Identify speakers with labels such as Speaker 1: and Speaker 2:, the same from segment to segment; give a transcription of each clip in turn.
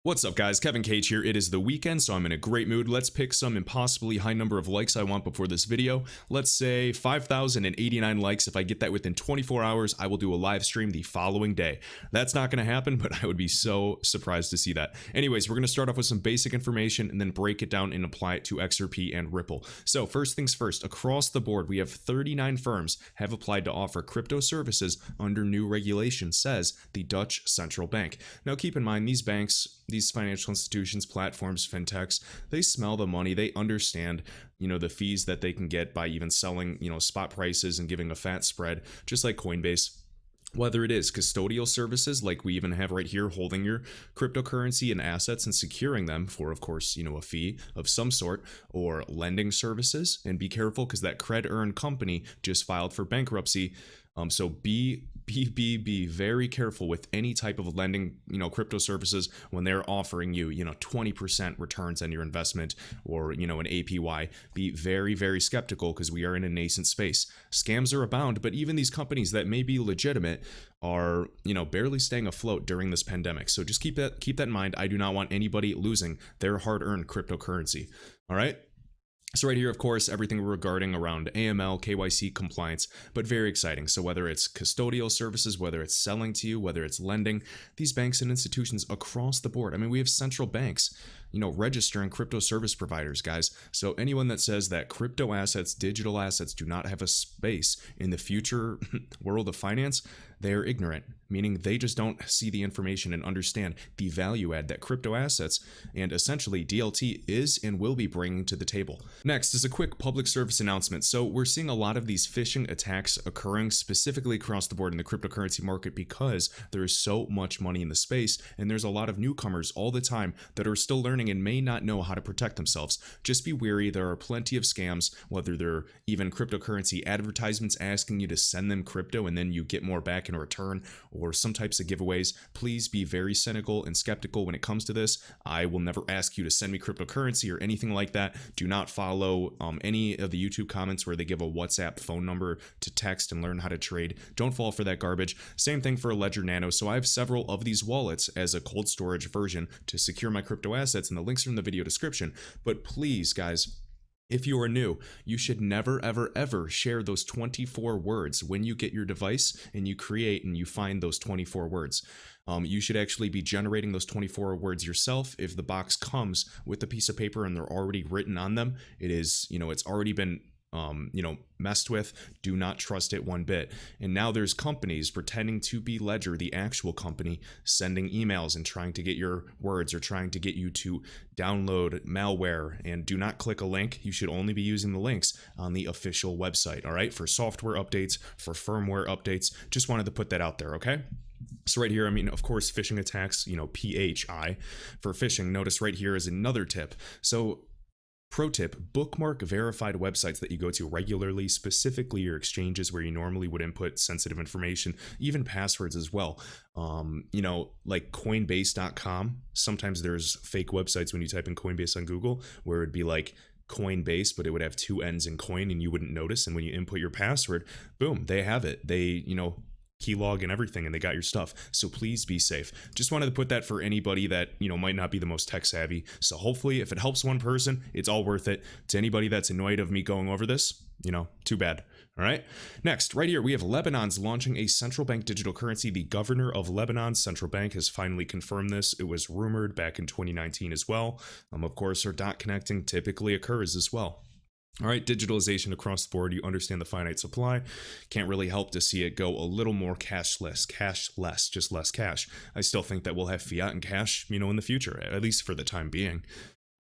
Speaker 1: What's up guys, Kevin Cage here. It is the weekend, so I'm in a great mood. Let's pick some impossibly high number of likes I want before this video. Let's say 5,089 likes. If I get that within 24 hours, I will do a live stream the following day. That's not going to happen, but I would be so surprised to see that. Anyways, we're going to start off with some basic information and then break it down and apply it to XRP and Ripple. So first things first, across the board, we have 39 firms have applied to offer crypto services under new regulation, says the Dutch Central Bank. Now keep in mind, these banks, these financial institutions, platforms, fintechs, they smell the money. They understand, the fees that they can get by even selling, spot prices and giving a fat spread, just like Coinbase. Whether it is custodial services like we even have right here, holding your cryptocurrency and assets and securing them for, of course, a fee of some sort, or lending services. And be careful because that cred-earned company just filed for bankruptcy. So be very careful with any type of lending, crypto services when they're offering you, 20% returns on your investment or, an APY. Be very, very skeptical because we are in a nascent space. Scams are abound, but even these companies that may be legitimate are, barely staying afloat during this pandemic. So just keep that in mind. I do not want anybody losing their hard-earned cryptocurrency. All right. So right here, of course, everything regarding around AML, KYC compliance, but very exciting. So whether it's custodial services, whether it's selling to you, whether it's lending, these banks and institutions across the board. I mean, we have central banks, registering crypto service providers, guys. So anyone that says that crypto assets, digital assets do not have a space in the future world of finance, they're ignorant, meaning they just don't see the information and understand the value add that crypto assets and essentially DLT is and will be bringing to the table. Next is a quick public service announcement. So we're seeing a lot of these phishing attacks occurring specifically across the board in the cryptocurrency market because there is so much money in the space and there's a lot of newcomers all the time that are still learning and may not know how to protect themselves. Just be wary. There are plenty of scams, whether they're even cryptocurrency advertisements asking you to send them crypto and then you get more back in return, or some types of giveaways. Please be very cynical and skeptical when it comes to this. I will never ask you to send me cryptocurrency or anything like that. Do not follow any of the YouTube comments where they give a WhatsApp phone number to text and learn how to trade. Don't fall for that garbage. Same thing for Ledger Nano. So I have several of these wallets as a cold storage version to secure my crypto assets, and the links are in the video description. But please, guys, if you are new, you should never, ever, ever share those 24 words when you get your device and you create and you find those 24 words. You should actually be generating those 24 words yourself. If the box comes with a piece of paper and they're already written on them, it is, it's already been messed with. Do not trust it one bit. And now there's companies pretending to be Ledger, the actual company, sending emails and trying to get your words or trying to get you to download malware. And do not click a link. You should only be using the links on the official website. All right, for software updates, for firmware updates. Just wanted to put that out there. Okay. So right here, of course, phishing attacks, PHI for phishing. Notice right here is another tip. So pro tip, bookmark verified websites that you go to regularly, specifically your exchanges where you normally would input sensitive information, even passwords as well. Like Coinbase.com. Sometimes there's fake websites when you type in Coinbase on Google where it'd be like Coinbase, but it would have two N's in coin and you wouldn't notice. And when you input your password, boom, they have it. They, keylog and everything, and they got your stuff. So please be safe. Just wanted to put that for anybody that might not be the most tech savvy. So hopefully if it helps one person, it's all worth it. To anybody that's annoyed of me going over this, too bad. All right. Next, right here, we have Lebanon's launching a central bank digital currency. The governor of Lebanon's central bank has finally confirmed this. It was rumored back in 2019 as well. Of course, our dot connecting typically occurs as well. All right, digitalization across the board. You understand the finite supply. Can't really help to see it go a little more cashless, just less cash. I still think that we'll have fiat and cash, in the future, at least for the time being.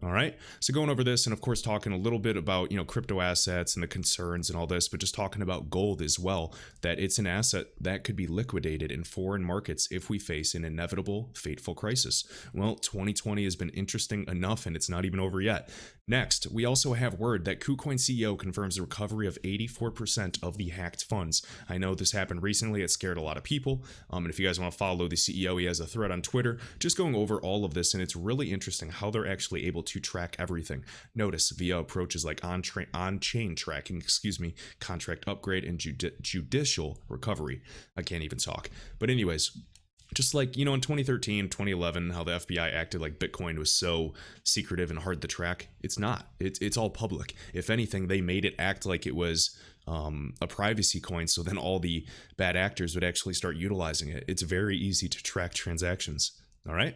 Speaker 1: All right, so going over this and of course talking a little bit about, crypto assets and the concerns and all this, but just talking about gold as well, that it's an asset that could be liquidated in foreign markets if we face an inevitable, fateful crisis. Well, 2020 has been interesting enough and it's not even over yet. Next, we also have word that Kucoin CEO confirms the recovery of 84% of the hacked funds. I know this happened recently. It scared a lot of people. And if you guys want to follow the CEO, he has a thread on Twitter just going over all of this. And it's really interesting how they're actually able to track everything. Notice via approaches like on-chain tracking, contract upgrade, and judicial recovery. I can't even talk. But anyways, Just like, in 2013, 2011, how the FBI acted like Bitcoin was so secretive and hard to track. It's not. It's all public. If anything, they made it act like it was a privacy coin, so then all the bad actors would actually start utilizing it. It's very easy to track transactions. All right.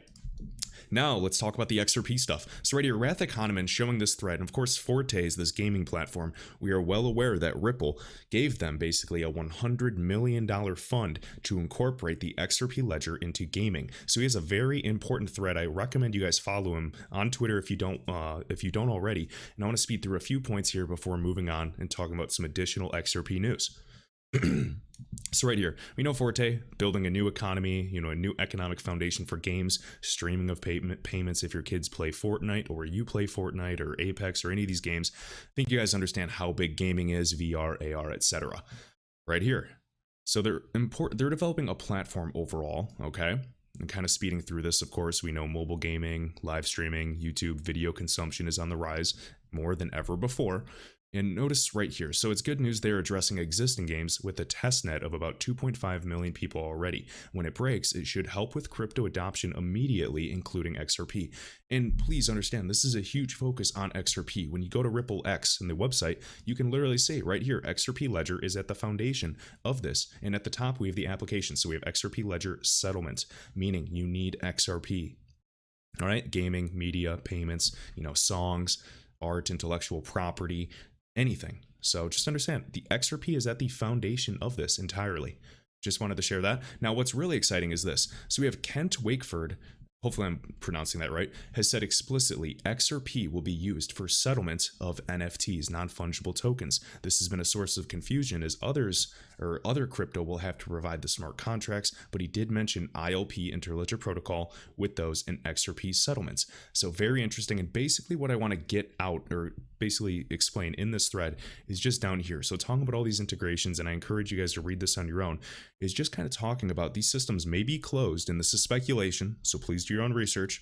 Speaker 1: Now let's talk about the XRP stuff. So right here, Wrath Economan showing this thread, and of course Forte is this gaming platform. We are well aware that Ripple gave them basically a $100 million fund to incorporate the XRP ledger into gaming. So he has a very important thread. I recommend you guys follow him on Twitter if you don't already. And I want to speed through a few points here before moving on and talking about some additional XRP news. So right here, we know Forte building a new economy, a new economic foundation for games, streaming of payments if your kids play Fortnite or you play Fortnite or Apex or any of these games. I think you guys understand how big gaming is, VR, AR, etc. Right here. So they're developing a platform overall, okay? And kind of speeding through this, of course, we know mobile gaming, live streaming, YouTube video consumption is on the rise more than ever before. And notice right here, so it's good news they're addressing existing games with a testnet of about 2.5 million people already. When it breaks, it should help with crypto adoption immediately, including XRP. And please understand, this is a huge focus on XRP. When you go to Ripple X in the website, you can literally say right here, XRP Ledger is at the foundation of this. And at the top, we have the application. So we have XRP Ledger Settlement, meaning you need XRP. All right, gaming, media, payments, songs, art, intellectual property, anything. So just understand the XRP is at the foundation of this entirely. Just wanted to share that. Now, what's really exciting is this. So we have Kent Wakeford, hopefully I'm pronouncing that right, has said explicitly XRP will be used for settlement of NFTs, non-fungible tokens. This has been a source of confusion as other crypto will have to provide the smart contracts, but he did mention ILP, Interledger Protocol, with those in XRP settlements. So very interesting, and basically what I want to get out, or basically explain in this thread, is just down here. So talking about all these integrations, and I encourage you guys to read this on your own, is just kind of talking about these systems may be closed, and this is speculation, so please do your own research,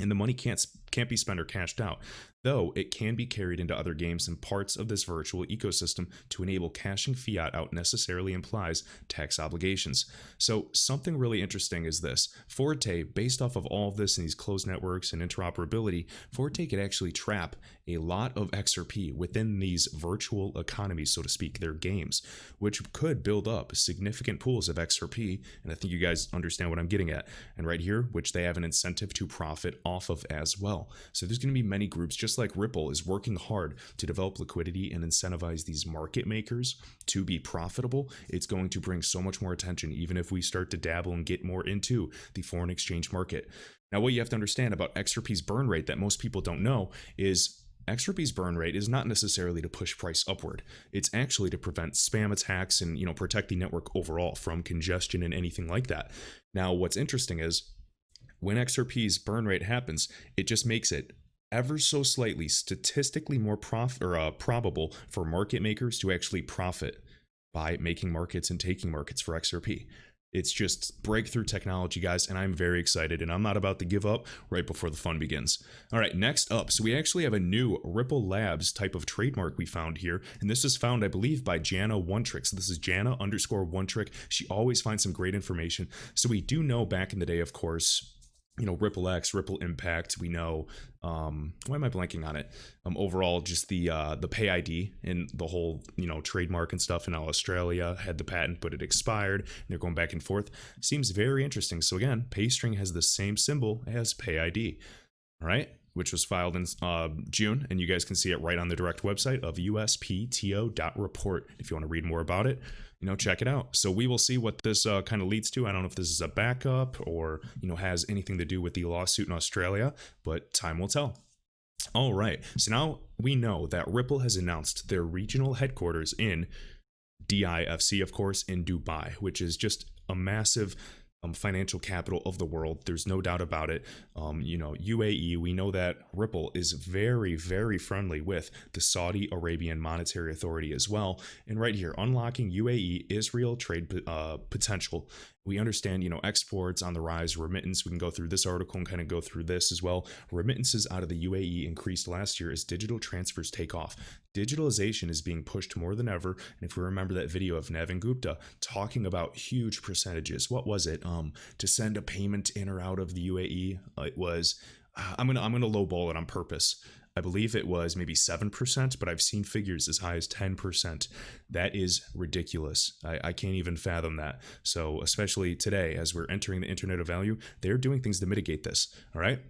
Speaker 1: and the money can't be spent or cashed out, though it can be carried into other games and parts of this virtual ecosystem. To enable cashing fiat out necessarily implies tax obligations. So something really interesting is this. Forte, based off of all of this and these closed networks and interoperability, Forte could actually trap a lot of XRP within these virtual economies, so to speak, their games, which could build up significant pools of XRP, and I think you guys understand what I'm getting at. And right here, which they have an incentive to profit off of as well. So there's going to be many groups, just like Ripple is working hard to develop liquidity and incentivize these market makers to be profitable. It's going to bring so much more attention, even if we start to dabble and get more into the foreign exchange market. Now, what you have to understand about XRP's burn rate that most people don't know is XRP's burn rate is not necessarily to push price upward. It's actually to prevent spam attacks and, protect the network overall from congestion and anything like that. Now, what's interesting is when XRP's burn rate happens, it just makes it ever so slightly statistically more probable for market makers to actually profit by making markets and taking markets for XRP. It's just breakthrough technology, guys, and I'm very excited, and I'm not about to give up right before the fun begins. All right, next up, so we actually have a new Ripple Labs type of trademark we found here, and this is found, I believe, by Jana One Trick. So this is Jana_One Trick. She always finds some great information. So we do know back in the day, of course, Ripple X, Ripple Impact, we know, why am I blanking on it? Overall, just the pay ID and the whole, trademark and stuff. And now Australia had the patent, but it expired, and they're going back and forth. Seems very interesting. So again, PayString has the same symbol as pay ID, all right? Which was filed in June, and you guys can see it right on the direct website of uspto.report. If you want to read more about it, check it out. So we will see what this kind of leads to. I don't know if this is a backup or, has anything to do with the lawsuit in Australia, but time will tell. All right. So now we know that Ripple has announced their regional headquarters in DIFC, of course, in Dubai, which is just a massive financial capital of the world. There's no doubt about it. UAE, we know that Ripple is very, very friendly with the Saudi Arabian Monetary Authority as well. And right here, unlocking UAE Israel trade potential. We understand, exports on the rise, remittance. We can go through this article and kind of go through this as well. Remittances out of the UAE increased last year as digital transfers take off. digitalization is being pushed more than ever. And if we remember that video of Navin Gupta talking about huge percentages, what was it? To send a payment in or out of the UAE, it was I'm gonna lowball it on purpose. I believe it was maybe 7%, but I've seen figures as high as 10%. That is ridiculous. I can't even fathom that. So especially today, as we're entering the Internet of Value, they're doing things to mitigate this. All right.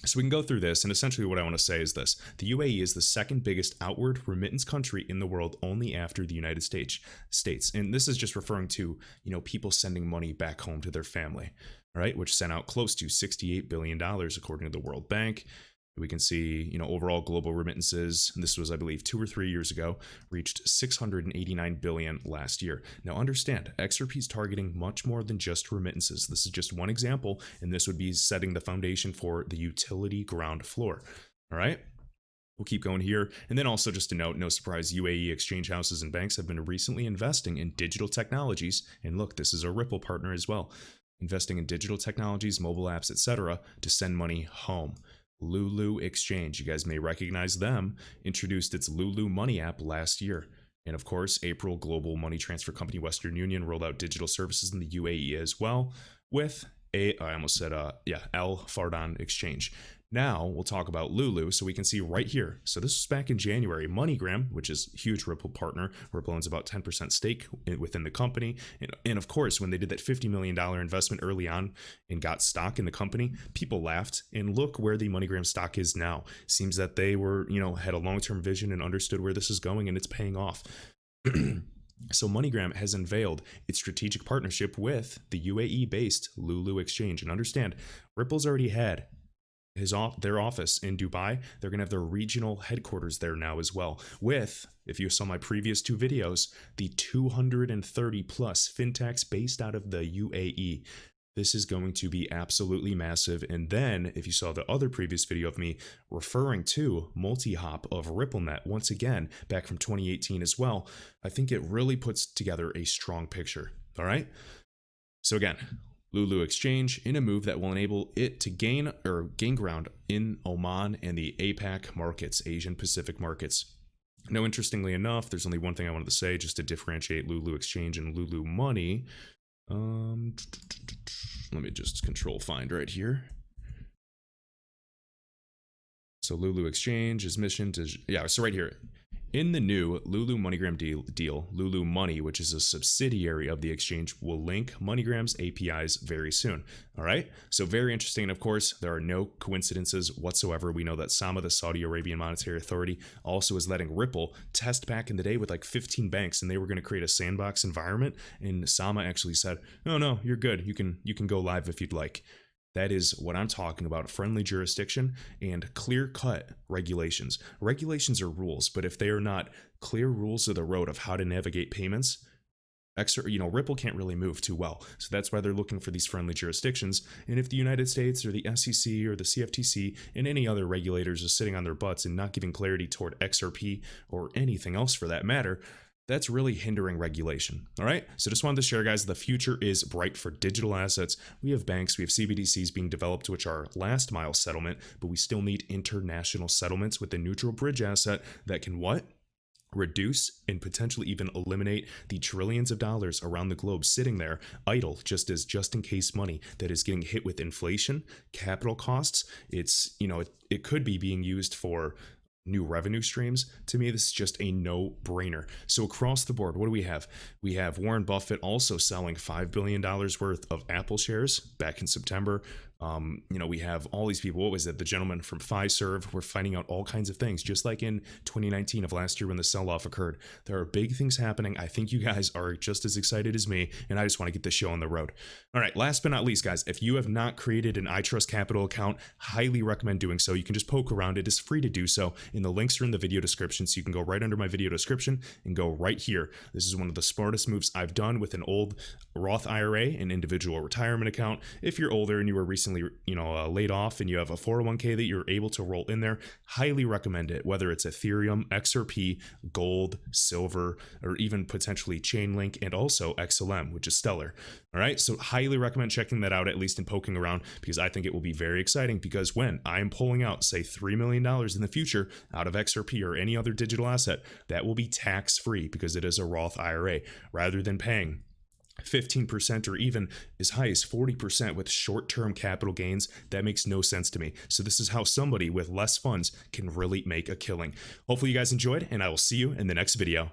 Speaker 1: So we can go through this, and essentially what I want to say is this. The UAE is the second biggest outward remittance country in the world, only after the United States. And this is just referring to, people sending money back home to their family, right? Which sent out close to $68 billion, according to the World Bank. We can see, overall global remittances, and this was, I believe, 2 or 3 years ago, reached 689 billion last year. Now understand, XRP is targeting much more than just remittances. This is just one example, and this would be setting the foundation for the utility ground floor. All right. We'll keep going here. And then also just to note, no surprise, UAE exchange houses and banks have been recently investing in digital technologies. And look, this is a Ripple partner as well, investing in digital technologies, mobile apps, etc., to send money home. Lulu Exchange, you guys may recognize them, introduced its Lulu Money app last year. And of course, April, global money transfer company Western Union rolled out digital services in the UAE as well with Al Fardan Exchange. Now we'll talk about Lulu, so we can see right here. So this was back in January. MoneyGram, which is a huge Ripple partner, Ripple owns about 10% stake within the company. And of course, when they did that $50 million investment early on and got stock in the company, people laughed. And look where the MoneyGram stock is now. Seems that they were, had a long-term vision and understood where this is going, and it's paying off. So MoneyGram has unveiled its strategic partnership with the UAE-based Lulu Exchange. And understand, Ripple's already had their office in Dubai. They're going to have their regional headquarters there now as well, with, if you saw my previous 2 videos, the 230 plus fintechs based out of the UAE. This is going to be absolutely massive. And then if you saw the other previous video of me referring to multi-hop of RippleNet, once again, back from 2018 as well, I think it really puts together a strong picture. All right. So again, Lulu Exchange in a move that will enable it to gain ground in Oman and the APAC markets, Asian Pacific markets. Now, interestingly enough, there's only one thing I wanted to say just to differentiate Lulu Exchange and Lulu Money. Let me just control find right here. So Lulu Exchange's mission to, so right here. In the new Lulu MoneyGram deal, Lulu Money, which is a subsidiary of the exchange, will link MoneyGram's APIs very soon. All right. So very interesting. And of course, there are no coincidences whatsoever. We know that SAMA, the Saudi Arabian Monetary Authority, also is letting Ripple test back in the day with like 15 banks, and they were going to create a sandbox environment. And SAMA actually said, no, you're good. You can go live if you'd like. That is what I'm talking about, friendly jurisdiction and clear-cut regulations. Regulations are rules, but if they are not clear rules of the road of how to navigate payments, Ripple can't really move too well. So that's why they're looking for these friendly jurisdictions. And if the United States or the SEC or the CFTC and any other regulators are sitting on their butts and not giving clarity toward XRP or anything else for that matter, that's really hindering regulation. All right. So just wanted to share, guys, the future is bright for digital assets. We have banks, we have CBDCs being developed, which are last mile settlement, but we still need international settlements with the neutral bridge asset that can what? Reduce and potentially even eliminate the trillions of dollars around the globe sitting there idle, just in case money that is getting hit with inflation, capital costs. It's, it could be being used for new revenue streams. To me, this is just a no-brainer. So across the board, what do we have? We have Warren Buffett also selling $5 billion worth of Apple shares back in September. We have all these people. What was it? The gentleman from Fiserv. We're finding out all kinds of things, just like in 2019 of last year when the sell-off occurred. There are big things happening. I think you guys are just as excited as me, and I just want to get this show on the road. All right, last but not least, guys, if you have not created an iTrustCapital account, highly recommend doing so. You can just poke around. It is free to do so, and the links are in the video description, so you can go right under my video description and go right here. This is one of the smartest moves I've done with an old Roth IRA, an individual retirement account. If you're older and you were recently recently, laid off and you have a 401k that you're able to roll in there, highly recommend it, whether it's Ethereum, XRP, gold, silver, or even potentially Chainlink, and also XLM, which is stellar. All right, so highly recommend checking that out, at least in poking around, because I think it will be very exciting. Because when I am pulling out, say, $3 million in the future out of XRP or any other digital asset, that will be tax-free because it is a Roth IRA, rather than paying 15% or even as high as 40% with short-term capital gains. That makes no sense to me. So this is how somebody with less funds can really make a killing. Hopefully you guys enjoyed, and I will see you in the next video.